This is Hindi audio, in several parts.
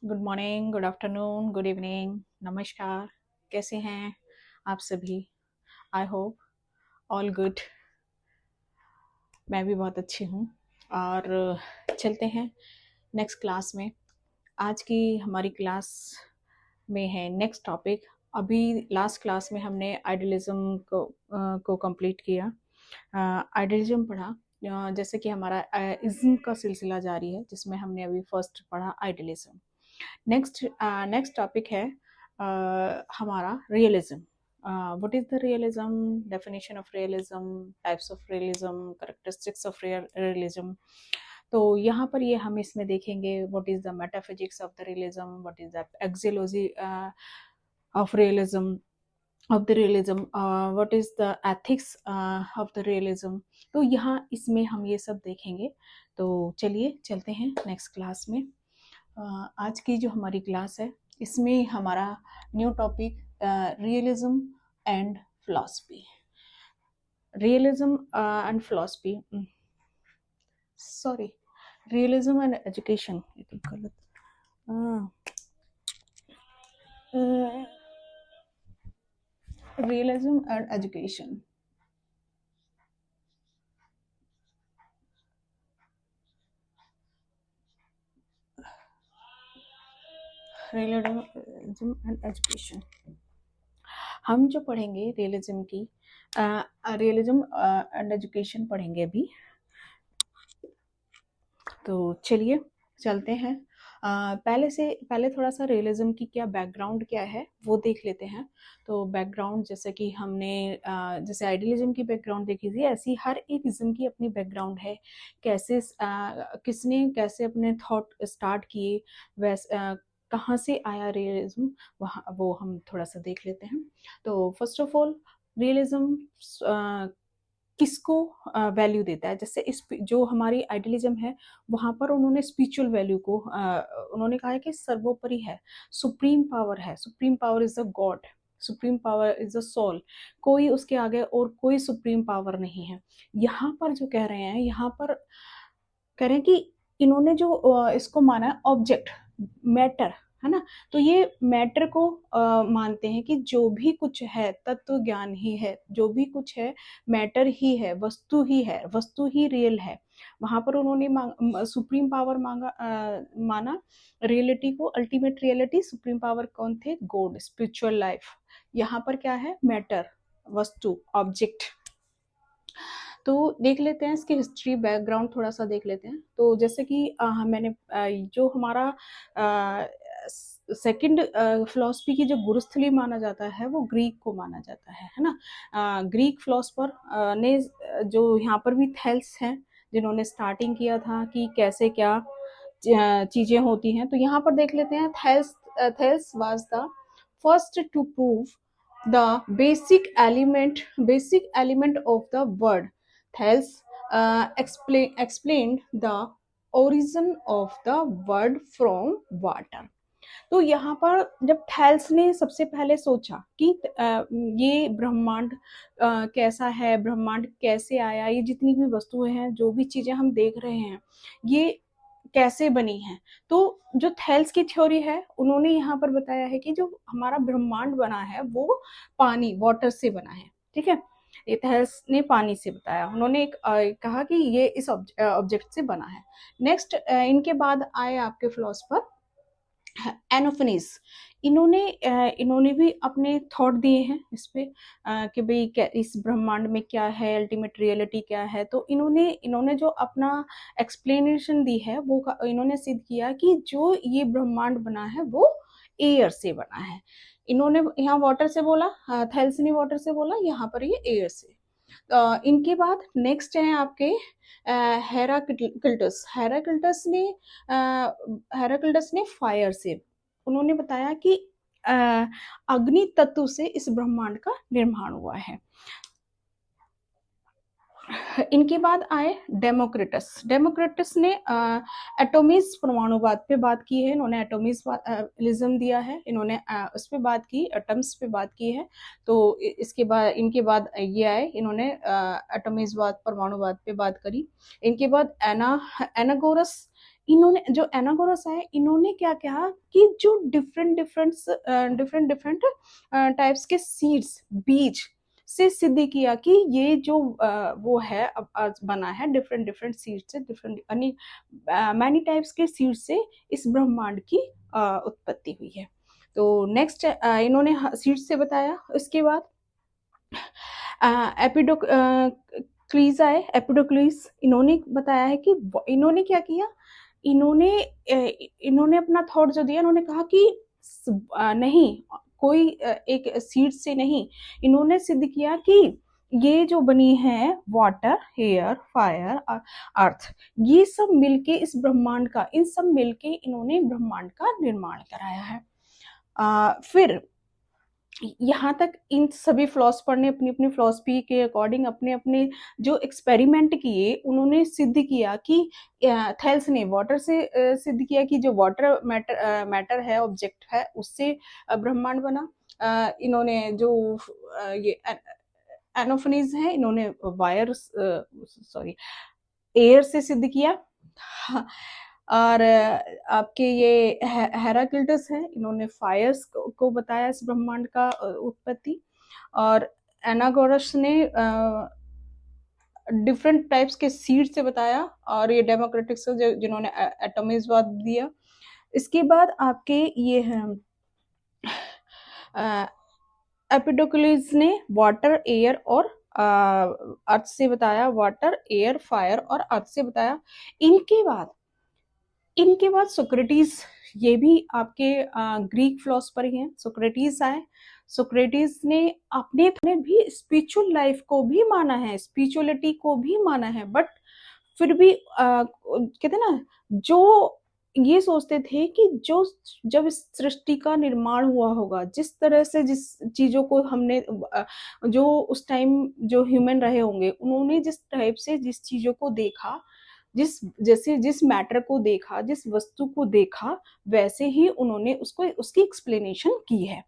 Good morning, good afternoon, good evening, नमस्कार। कैसे हैं आप सभी? I hope all good. मैं भी बहुत अच्छी हूँ। और चलते हैं नेक्स्ट क्लास में। आज की हमारी क्लास में है नेक्स्ट टॉपिक। अभी लास्ट क्लास में हमने आइडियलिज्म को कंप्लीट किया। आइडियलिज्म पढ़ा। जैसे कि हमारा इज्म का सिलसिला जारी है, जिसमें हमने अभी फर्स्ट पढ़ा आइडियलिज्म। नेक्स्ट टॉपिक है हमारा realism. What is the realism, definition of realism, types of realism, characteristics of realism. तो यहाँ पर ये हम इसमें देखेंगे what is the metaphysics of the realism, what is the axiology of realism, of the realism, what is the ethics of the realism। तो यहाँ इसमें हम ये सब देखेंगे। तो चलिए चलते हैं नेक्स्ट क्लास में। आज की जो हमारी क्लास है, इसमें हमारा new topic realism and philosophy. Realism and philosophy, sorry, realism and education, ये तो गलत। Realism and education. Realism and education हम जो पढ़ेंगे रियलिज्म की, रियलिज्म एंड एजुकेशन पढ़ेंगे अभी। तो चलिए चलते हैं। पहले थोड़ा सा रियलिज्म की क्या बैकग्राउंड क्या है वो देख लेते हैं। तो बैकग्राउंड, जैसे कि हमने जैसे आइडियलिज्म की बैकग्राउंड देखी थी, ऐसी हर एक इज्म की अपनी बैकग्राउंड है। कैसे किसने कैसे अपने थॉट स्टार्ट किए, वैसे कहाँ से आया रियलिज्म, वहाँ वो हम थोड़ा सा देख लेते हैं। तो फर्स्ट ऑफ ऑल, रियलिज्म किसको वैल्यू देता है। जैसे इस जो हमारी आइडियलिज्म है, वहाँ पर उन्होंने स्पिरिचुअल वैल्यू को उन्होंने कहा है कि सर्वोपरि है, सुप्रीम पावर है, supreme power is the God, supreme power is the soul, कोई उसके आगे और कोई सुप्रीम पावर नहीं है। यहाँ पर जो कह रहे हैं, यहाँ पर कह रहे हैं कि इन्होंने जो इसको माना है ऑब्जेक्ट, मैटर, है ना। तो ये मैटर को मानते हैं कि जो भी कुछ है तत्व ज्ञान ही है, जो भी कुछ है मैटर ही है, वस्तु ही है, वस्तु ही रियल है। वहां पर उन्होंने सुप्रीम पावर माना रियलिटी को, अल्टीमेट रियलिटी, सुप्रीम पावर कौन थे? God, spiritual life. यहाँ पर क्या है? मैटर, वस्तु, ऑब्जेक्ट। तो देख लेते हैं इसकी हिस्ट्री, बैकग्राउंड थोड़ा सा देख लेते हैं। तो जैसे कि मैंने जो हमारा सेकंड फिलॉसफी की जो गुरुस्थली माना जाता है, वो ग्रीक को माना जाता है ना। ग्रीक फिलोसफर ने जो यहाँ पर भी थेल्स हैं, जिन्होंने स्टार्टिंग किया था कि कैसे क्या चीजें होती हैं। तो यहाँ पर देख लेते हैं, Thales was the first to prove the basic element of the word। Thales explained the origin of the word from water। तो यहाँ पर जब थैल्स ने सबसे पहले सोचा कि ये ब्रह्मांड कैसा है, ब्रह्मांड कैसे आया, ये जितनी भी वस्तुएं हैं, जो भी चीजें हम देख रहे हैं, ये कैसे बनी है। तो जो थैल्स की थ्योरी है, उन्होंने यहाँ पर बताया है कि जो हमारा ब्रह्मांड बना है वो पानी, वाटर से बना है। ठीक है, ये थैल्स ने पानी से बताया। उन्होंने कहा कि ये इस ऑब्जेक्ट से बना है। नेक्स्ट इनके बाद आए आपके फिलोसफर एनोफनीस। इन्होंने भी अपने थॉट दिए हैं इस पे कि भाई इस ब्रह्मांड में क्या है, अल्टीमेट रियलिटी क्या है। तो इन्होंने जो अपना एक्सप्लेनेशन दी है, वो इन्होंने सिद्ध किया कि जो ये ब्रह्मांड बना है वो एयर से बना है। इन्होंने यहाँ वाटर से बोला, थैल्स ने वाटर से बोला, यहाँ पर ये एयर से। इनके बाद नेक्स्ट है आपके हेराक्लिटस। हेराक्लिटस ने फायर से, उन्होंने बताया कि अग्नि तत्व से इस ब्रह्मांड का निर्माण हुआ है। इनके बाद आए डेमोक्रिटस ने एटॉमिज परमाणुवाद पे बात की है। इन्होंने एटॉमिज्म दिया है, इन्होंने उस पे बात की, एटम्स पे बात की है। तो इनके बाद ये आए, इन्होंने एटॉमिज्वाद, परमाणुवाद पे बात करी। इनके बाद एनागोरस, इन्होंने जो एनागोरस है, इन्होंने क्या कहा कि जो डिफरेंट डिफरेंट टाइप्स के सीड्स, बीज से सिद्ध किया कि ये जो वो है अब आज बना है डिफरेंट डिफरेंट सीड से, डिफरेंट यानी मैनी टाइप्स के सीड से इस ब्रह्मांड की उत्पत्ति हुई है। तो नेक्स्ट इन्होंने सीड से बताया। उसके बाद एपिडोक्लीज आए, एपिडोक्लीज इन्होंने बताया है कि इन्होंने क्या किया, इन्होंने इन्होंने अपना थॉट जो दिया, इन्होंने कहा कि नहीं, कोई एक सीड से नहीं, इन्होंने सिद्ध किया कि ये जो बनी है वाटर, एयर, फायर, अर्थ, ये सब मिलके इस ब्रह्मांड का, इन सब मिलके इन्होंने ब्रह्मांड का निर्माण कराया है। फिर यहाँ तक इन सभी फिलोसफर ने अपनी अपनी फिलोसफी के अकॉर्डिंग अपने अपने जो एक्सपेरिमेंट किए, उन्होंने सिद्ध किया कि थेल्स ने वाटर से सिद्ध किया कि जो वाटर मैटर है, ऑब्जेक्ट है, उससे ब्रह्मांड बना। इन्होंने जो ये एनोफनीज है, इन्होंने वायर सॉरी एयर से सिद्ध किया। और आपके ये हेराक्लिटस है, इन्होंने फायर्स को बताया इस ब्रह्मांड का उत्पत्ति। और एनागोरस ने डिफरेंट टाइप्स के सीड से बताया। और ये डेमोक्रेटिक्स जिन्होंने एटॉमिज्म दिया। इसके बाद आपके ये हैं एपिडोक्लिस ने वाटर, एयर और अर्थ से बताया, वाटर, एयर, फायर और अर्थ से बताया। इनके बाद सोक्रेटिस, ये भी आपके ग्रीक फिलोसफर ही हैं, सोक्रेटिस आए। सोक्रेटिस ने अपने भी स्पिरिचुअल लाइफ को भी माना है, स्पिरिचुअलिटी को भी माना है, बट फिर भी कहते हैं ना, जो ये सोचते थे कि जो जब इस सृष्टि का निर्माण हुआ होगा, जिस तरह से जिस चीजों को हमने जो उस टाइम जो ह्यूमन रहे होंगे, उन्होंने जिस टाइप से जिस चीजों को देखा, जिस मैटर को देखा, जिस वस्तु को देखा, वैसे ही उन्होंने उसको उसकी एक्सप्लेनेशन की है।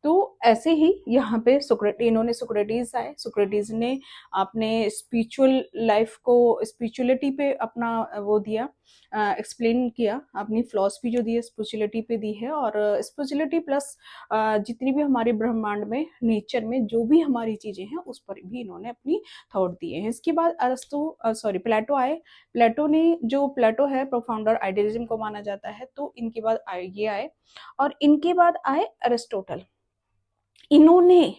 तो ऐसे ही यहाँ पे इन्होंने सोक्रेटिस आए। सोक्रेटिस ने अपने स्पिरिचुअल लाइफ को, स्पिरिचुअलिटी पे अपना वो दिया, एक्सप्लेन किया, अपनी फिलॉसफी जो दी है स्पिरिचुअलिटी पे दी है। और स्पिरिचुअलिटी प्लस जितनी भी हमारे ब्रह्मांड में, नेचर में जो भी हमारी चीजें हैं, उस पर भी इन्होंने अपनी थॉट दिए हैं। इसके बाद प्लेटो आए। प्लेटो है प्रोफाउंडर आइडियलिज्म को माना जाता है, तो इनके बाद ये आए। और इनके बाद आए अरिस्टोटल। इन्होंने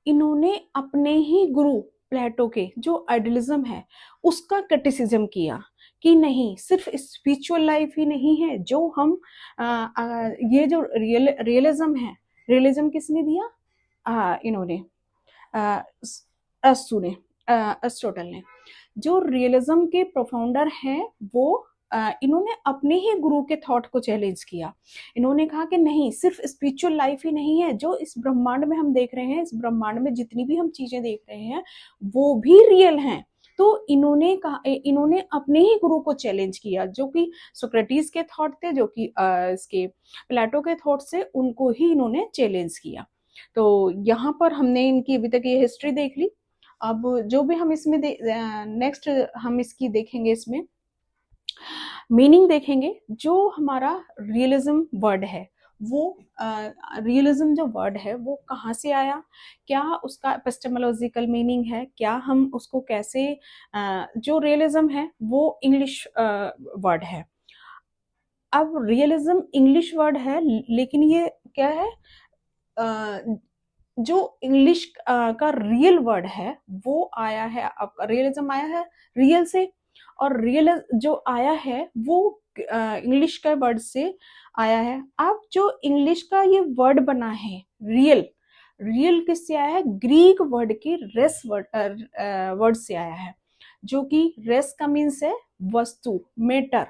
इन्होंने अपने ही गुरु प्लेटो के जो आइडियलिज्म है उसका क्रिटिसिज्म किया कि नहीं, सिर्फ स्पिरिचुअल लाइफ ही नहीं है जो हम ये जो रियलिज्म है, रियलिज्म किसने दिया? इन्होंने अस्तु ने, अरिस्टोटल ने। जो रियलिज्म के प्रोफाउंडर हैं, वो इन्होंने अपने ही गुरु के थॉट को चैलेंज किया। इन्होंने कहा कि नहीं, सिर्फ स्पिरिचुअल लाइफ ही नहीं है जो इस ब्रह्मांड में हम देख रहे हैं, इस ब्रह्मांड में जितनी भी हम चीजें देख रहे हैं वो भी रियल हैं। तो इन्होंने कहा, इन्होंने अपने ही गुरु को चैलेंज किया, जो कि सोक्रेटिस के थॉट थे, जो कि इसके प्लेटो के थॉट से, उनको ही इन्होंने चैलेंज किया। तो यहाँ पर हमने इनकी अभी तक ये हिस्ट्री देख ली। अब जो भी हम इसमें नेक्स्ट हम इसकी देखेंगे, इसमें मीनिंग देखेंगे। जो हमारा रियलिज्म वर्ड है, वो रियलिज्म जो वर्ड है वो कहाँ से आया, क्या उसका एपिस्टेमोलॉजिकल मीनिंग है, क्या हम उसको कैसे जो रियलिज्म है वो इंग्लिश वर्ड है। अब रियलिज्म इंग्लिश वर्ड है, लेकिन ये क्या है, जो इंग्लिश का रियल वर्ड है वो आया है, आपका रियलिज्म आया है रियल से। और रियल जो आया है वो इंग्लिश का वर्ड से आया है। अब जो इंग्लिश का ये वर्ड बना है रियल, रियल किससे आया है? ग्रीक वर्ड की रेस वर्ड से आया है, जो कि रेस का मीन्स है वस्तु, मैटर।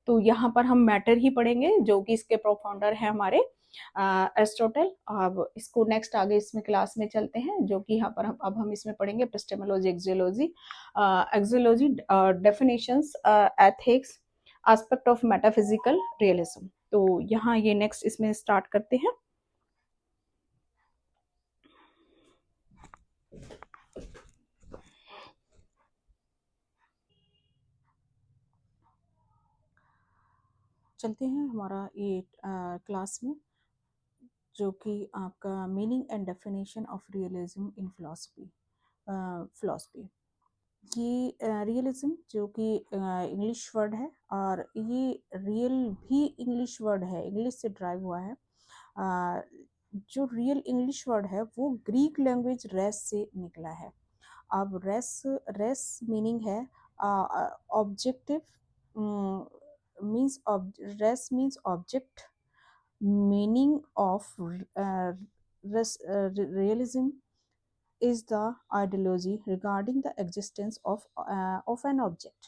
तो यहाँ पर हम मैटर ही पढ़ेंगे, जो कि इसके प्रोफाउंडर है हमारे एरिस्टोटल। अब इसको नेक्स्ट आगे इसमें क्लास में चलते हैं, जो कि यहाँ पर अब हम इसमें पढ़ेंगे epistemology, axiology, definitions, ethics, aspect of metaphysical realism. तो यहाँ ये नेक्स्ट इसमें स्टार्ट करते हैं। चलते हैं हमारा ये क्लास में, जो कि आपका meaning and definition of realism in philosophy. ये रियलिज्म जो कि इंग्लिश वर्ड है, और ये रियल भी इंग्लिश वर्ड है, इंग्लिश से ड्राइव हुआ है। अ, जो रियल इंग्लिश वर्ड है वो ग्रीक लैंग्वेज रेस से निकला है। अब रेस रेस मीनिंग है objective, means res means object, meaning of realism is the ideology regarding the existence of an object.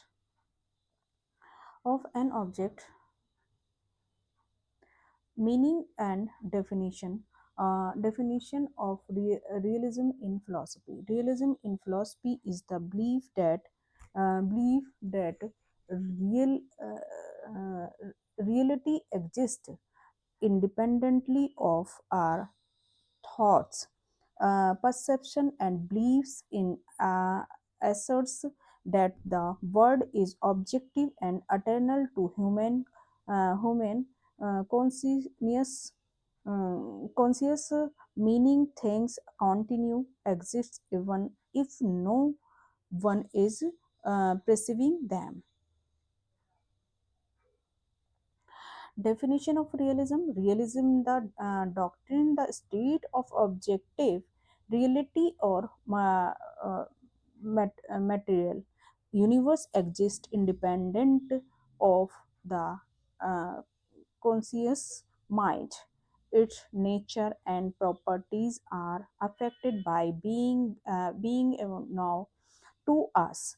Meaning and definition of realism in philosophy. Realism in philosophy is the belief that real uh, reality exists independently of our thoughts, perception, and beliefs in asserts that the world is objective and eternal to human conscious, meaning things continue exists even if no one is perceiving them. Definition of realism. Realism, the doctrine, the state of objective reality or material universe exists independent of the uh, conscious mind. Its nature and properties are affected by being now to us.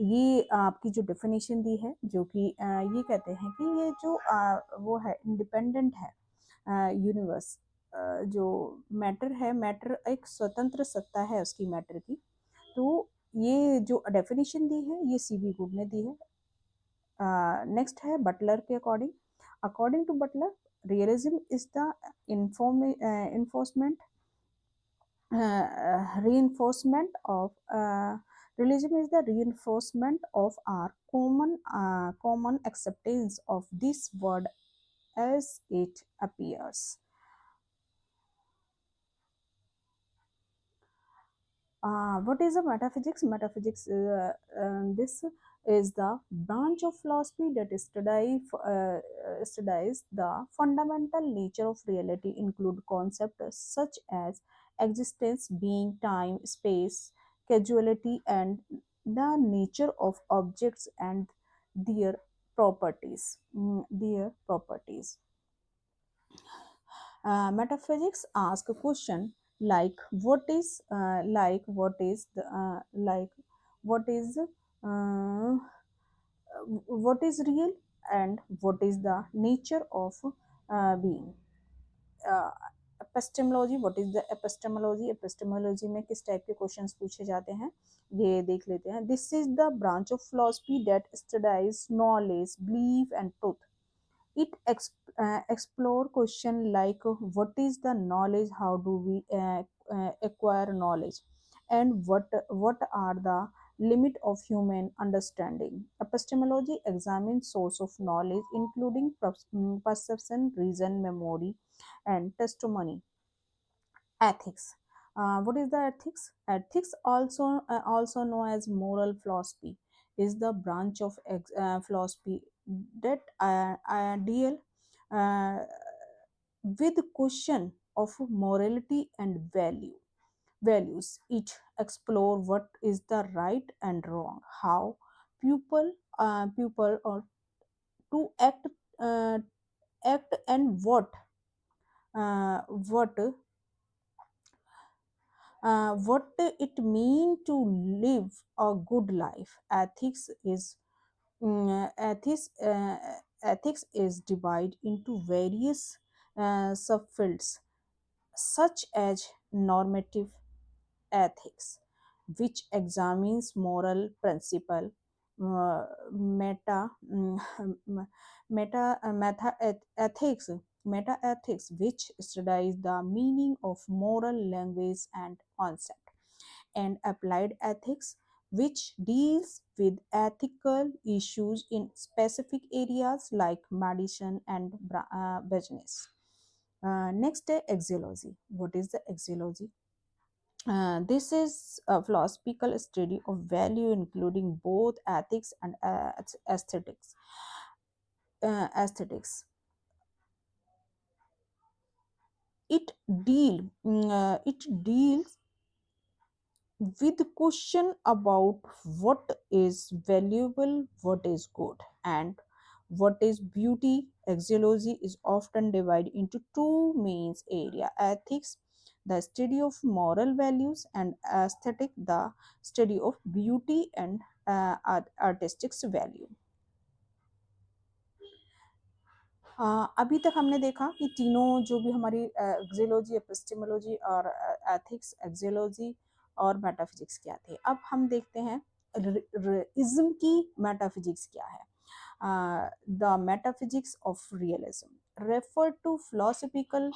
ये आपकी जो डेफिनेशन दी है, जो कि ये कहते हैं कि ये जो वो है इंडिपेंडेंट है यूनिवर्स, जो मैटर है, मैटर एक स्वतंत्र सत्ता है उसकी, मैटर की। तो ये जो डेफिनेशन दी है ये सीबी गुड ने दी है। नेक्स्ट है बटलर के according. According to Butler, realism is the enforcement reinforcement of religion is the reinforcement of our common acceptance of this word as it appears. What is the metaphysics? Metaphysics, this is the branch of philosophy that studies the fundamental nature of reality, include concepts such as existence, being, time, space, causality, and the nature of objects and their properties. Metaphysics ask a question like what is uh, what is real and what is the nature of being. Epistemology, what is the epistemology? Epistemology में किस टाइप के क्वेश्चंस पूछे जाते हैं ये देख लेते हैं। This is the branch of philosophy that studies knowledge, belief and truth. It explore question like what is the knowledge, how do we acquire knowledge, and what are the limit of human understanding. Epistemology examines source of knowledge including perception, reason, memory, and testimony. Ethics. What is the ethics? Ethics, also known as moral philosophy, is the branch of philosophy that deal uh, with question of morality and values. It explore what is the right and wrong, how people or to uh, act, and what what it mean to live a good life. Ethics is divided into various subfields such as normative ethics, which examines moral principle, meta ethics, which studies the meaning of moral language and concept, and applied ethics, which deals with ethical issues in specific areas like medicine and business. Next, axiology. What is the axiology? This is a philosophical study of value, including both ethics and aesthetics. Aesthetics. It deals with the question about what is valuable, what is good, and what is beauty. Axiology is often divided into two main areas: ethics, the study of moral values, and aesthetic, the study of beauty and artistic value. अभी तक हमने देखा कि तीनों जो भी हमारी एक्जियोलॉजी, एपिस्टेमोलॉजी और एथिक्स, एक्जियोलॉजी और मेटाफिजिक्स क्या थे। अब हम देखते हैं इज्म की मेटाफिजिक्स क्या है। The metaphysics of realism refer to philosophical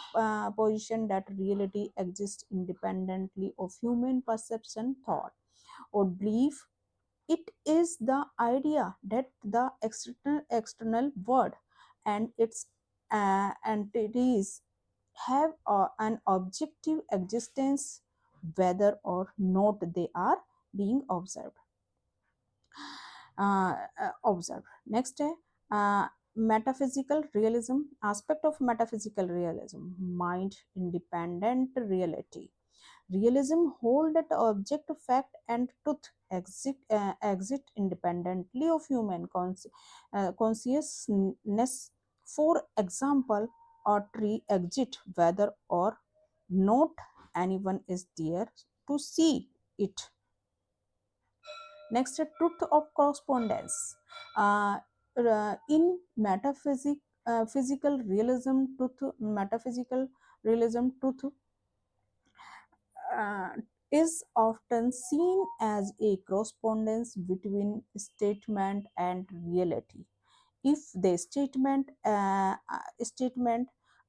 position that reality exists independently of human perception, thought, or belief. It is the idea that the external world and its entities have an objective existence, whether or not they are being observed. Next, metaphysical realism. Aspect of metaphysical realism: mind independent reality. Realism hold that object, fact, and truth exist independently of human consciousness. For example, a tree exists whether or not anyone is there to see it. Next, truth of correspondence. In physical realism, truth uh, is often seen as a correspondence between statement and reality. If the statement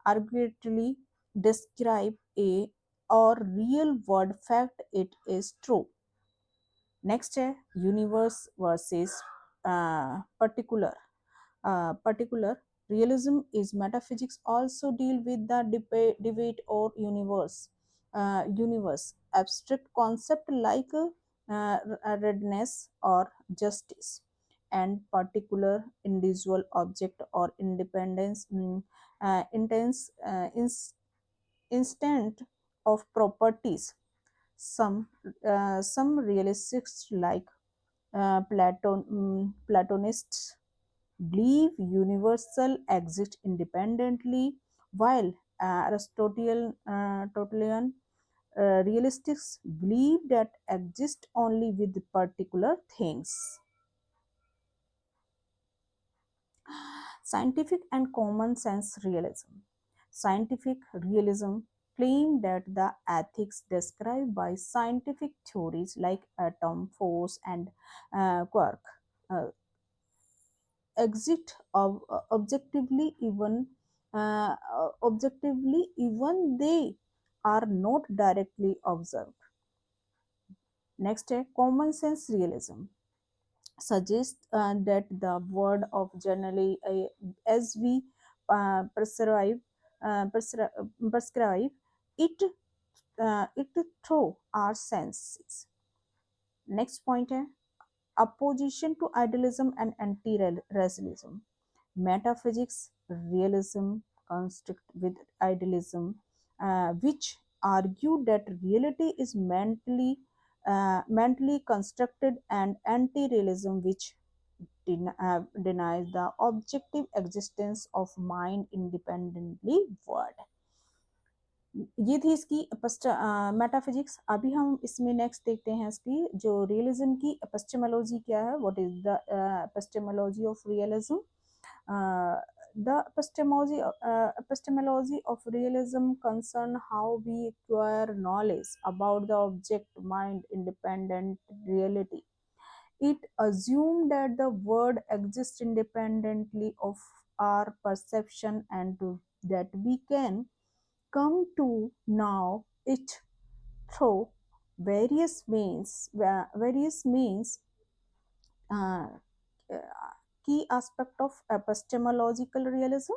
arbitrarily describe a or real world fact, it is true. Next, universe versus particular. Particular realism is metaphysics also deal with the debate or universe abstract concept like redness or justice, and particular individual object or independence, intense instant of properties. Some realists like Platonists believe universal exist independently, while Aristotelian realists believe that exist only with particular things. Scientific and common sense realism. Scientific realism claim that the ethics described by scientific theories like atom force and quark uh, exist objectively even they are not directly observed. Next, common sense realism suggests that the word of generally as we prescribe prescribe it it through our senses. Next point है opposition to idealism and anti-rationalism. Metaphysics realism construct with idealism, which argue that reality is mentally constructed, and anti-realism, which denies the objective existence of mind independently world. ये थी इसकी मेटाफिजिक्स। अभी हम इसमें नेक्स्ट देखते हैं इसकी जो रियलिज्म की एपिस्टेमोलॉजी क्या है। What is the epistemology of realism? The epistemology of realism concern how we acquire knowledge about the object mind independent reality. It assumes that the world exists independently of our perception and that we can come to know it through Various means uh, uh, key aspect of epistemological realism.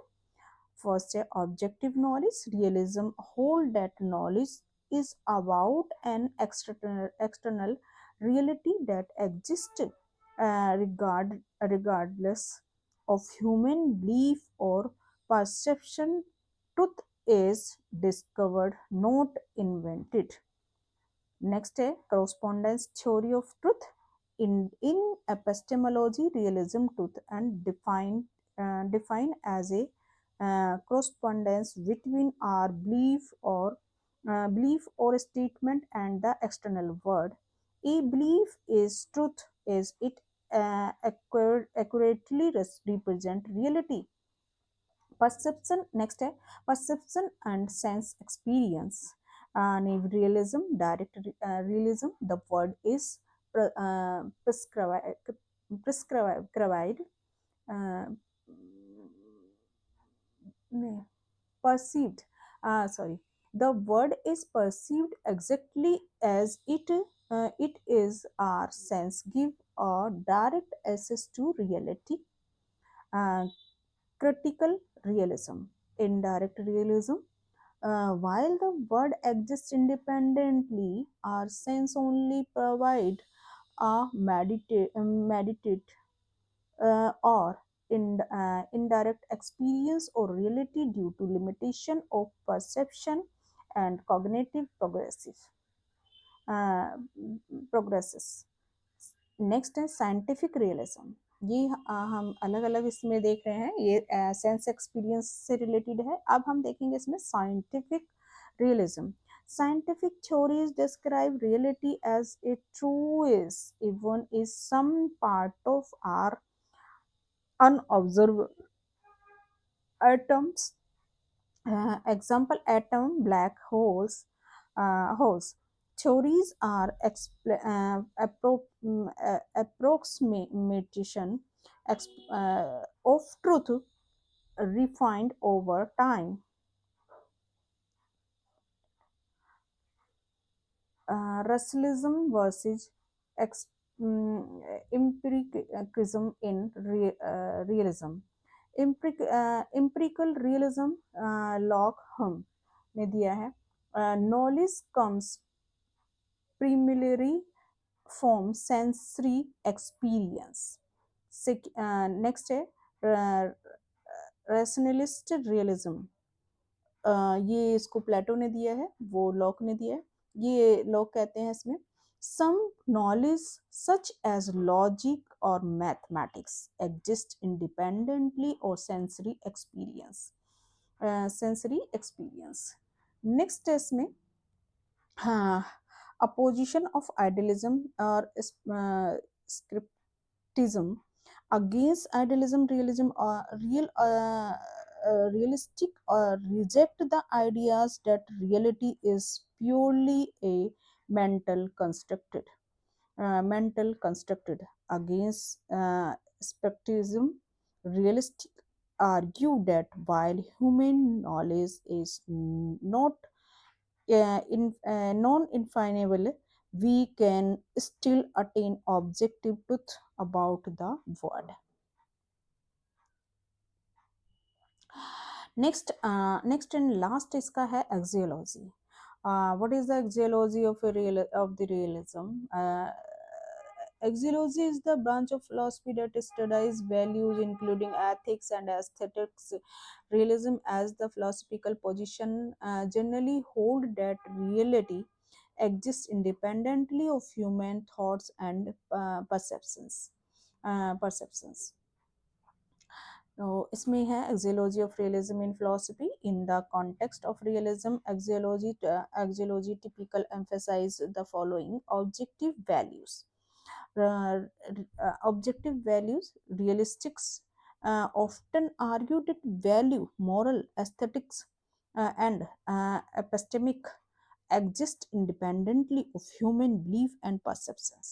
First, objective knowledge. Realism hold that knowledge is about an external reality that exists regardless of human belief or perception. Truth is discovered, not invented. Next, correspondence theory of truth. In epistemology, realism truth and define as a correspondence between our belief or statement and the external world. A belief is truth is it accurately represent reality. Perception. Next, perception and sense experience. In realism, direct realism, the word is prescribed, uh, perceived. Sorry, the word is perceived exactly as it is. Our sense give a direct access to reality. Uh, Critical realism. Indirect realism. While the word exists independently, our sense only provide a meditate or indirect experience or reality due to limitation of perception and cognitive uh, progresses. Next है साइंटिफिक रियलिज्म. ये हम अलग अलग इसमें देख रहे हैं, ये सेंस एक्सपीरियंस से रिलेटेड है. अब हम देखेंगे इसमें scientific realism. Scientific theories describe reality as it true is, even is some part of our unobserved atoms. Example: atom, black holes. Theories are approximation of truth refined over time. Russellism versus ex, empiricism in realism. Empirical realism, lock हम ने दिया है. Knowledge comes primarily from sensory experience. Next है rationalist realism. ये इसको प्लेटो ने दिया है, वो लॉक ने दिया है. ये लॉक कहते हैं इसमें some knowledge such as logic or mathematics exist independently or sensory experience. Next है इसमें हाँ अपोजिशन ऑफ आइडियलिज्म और स्क्रिप्टिज्म. Against idealism, realism, or realistic or reject the ideas that reality is purely a mental constructed. Against skepticism, realistic argue that while human knowledge is not non-infinable, we can still attain objective truth about the world. Next and last इसका है axiology. What is the axiology of the realism? Axiology is the branch of philosophy that studies values including ethics and aesthetics. Realism as the philosophical position generally hold that reality exists independently of human thoughts and perceptions. तो इसमें है axiology of realism in philosophy. In the context of realism, axiology typical emphasise the following objective values. Objective values. Realistics often argue that value, moral, aesthetics, and epistemic exist independently of human belief and perceptions.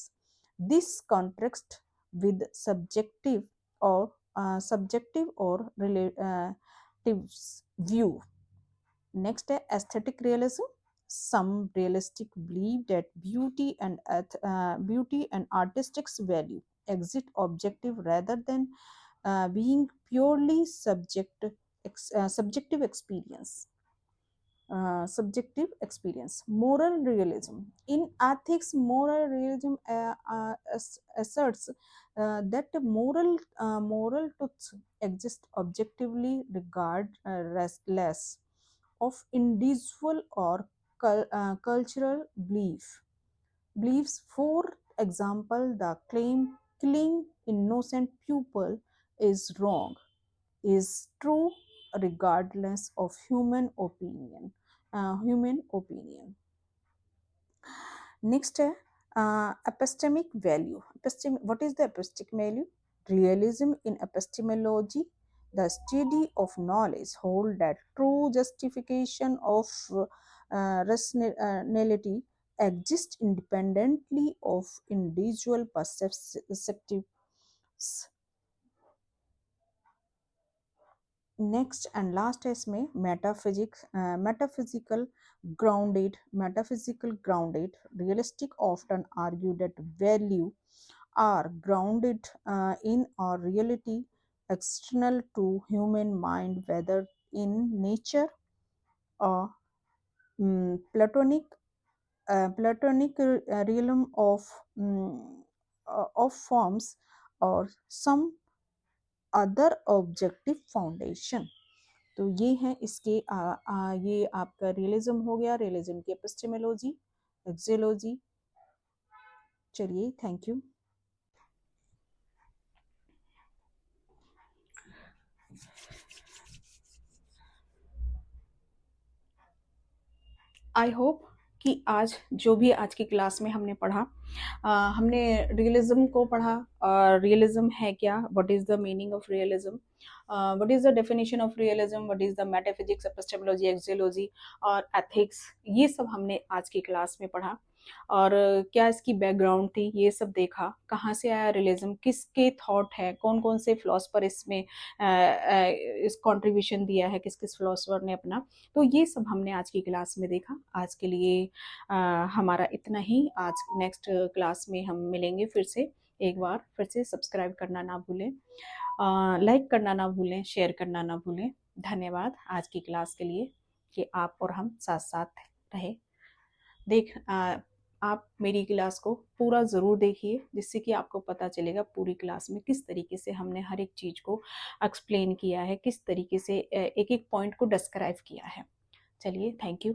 This contrasts with subjective or relative view. Next है aesthetic realism. some realistic believe that beauty and artistic value exist objective rather than being purely subjective experience. Subjective experience. Moral realism. In ethics, moral realism asserts that moral truths exist objectively regardless of individual or cultural beliefs. For example, the claim killing innocent people is wrong is true regardless of human opinion. Next है epistemic value. What is the epistemic value? Realism in epistemology, the study of knowledge, hold that true justification of rationality exists independently of individual perceptions. Next and last है इसमें metaphysical grounded realistic often argue that value are grounded in or reality external to human mind, whether in nature or platonic realm of forms or some other objective foundation. तो ये है इसके ये आपका रियलिज्म हो गया, रियलिज्म की एपिस्टेमोलॉजी, एक्सियोलॉजी। चलिए, थैंक यू। आई होप कि आज जो भी आज की क्लास में हमने पढ़ा, हमने रियलिज्म को पढ़ा और रियलिज्म है क्या, what is the meaning of realism, what is the definition of realism, what is the metaphysics, epistemology, axiology और एथिक्स, ये सब हमने आज की क्लास में पढ़ा। और क्या इसकी बैकग्राउंड थी, ये सब देखा, कहाँ से आया रियलिज्म, किसके थॉट है, कौन कौन से फिलोसफर इसमें इस कंट्रीब्यूशन दिया है, किस किस फिलोसफर ने अपना, तो ये सब हमने आज की क्लास में देखा। आज के लिए हमारा इतना ही। आज नेक्स्ट क्लास में हम मिलेंगे फिर से। एक बार फिर से सब्सक्राइब करना ना भूलें, लाइक करना ना भूलें, शेयर करना ना भूलें। धन्यवाद आज की क्लास के लिए कि आप और हम साथ साथ रहे। आप मेरी क्लास को पूरा ज़रूर देखिए, जिससे कि आपको पता चलेगा पूरी क्लास में किस तरीके से हमने हर एक चीज़ को एक्सप्लेन किया है, किस तरीके से एक एक पॉइंट को डिस्क्राइब किया है। चलिए, थैंक यू।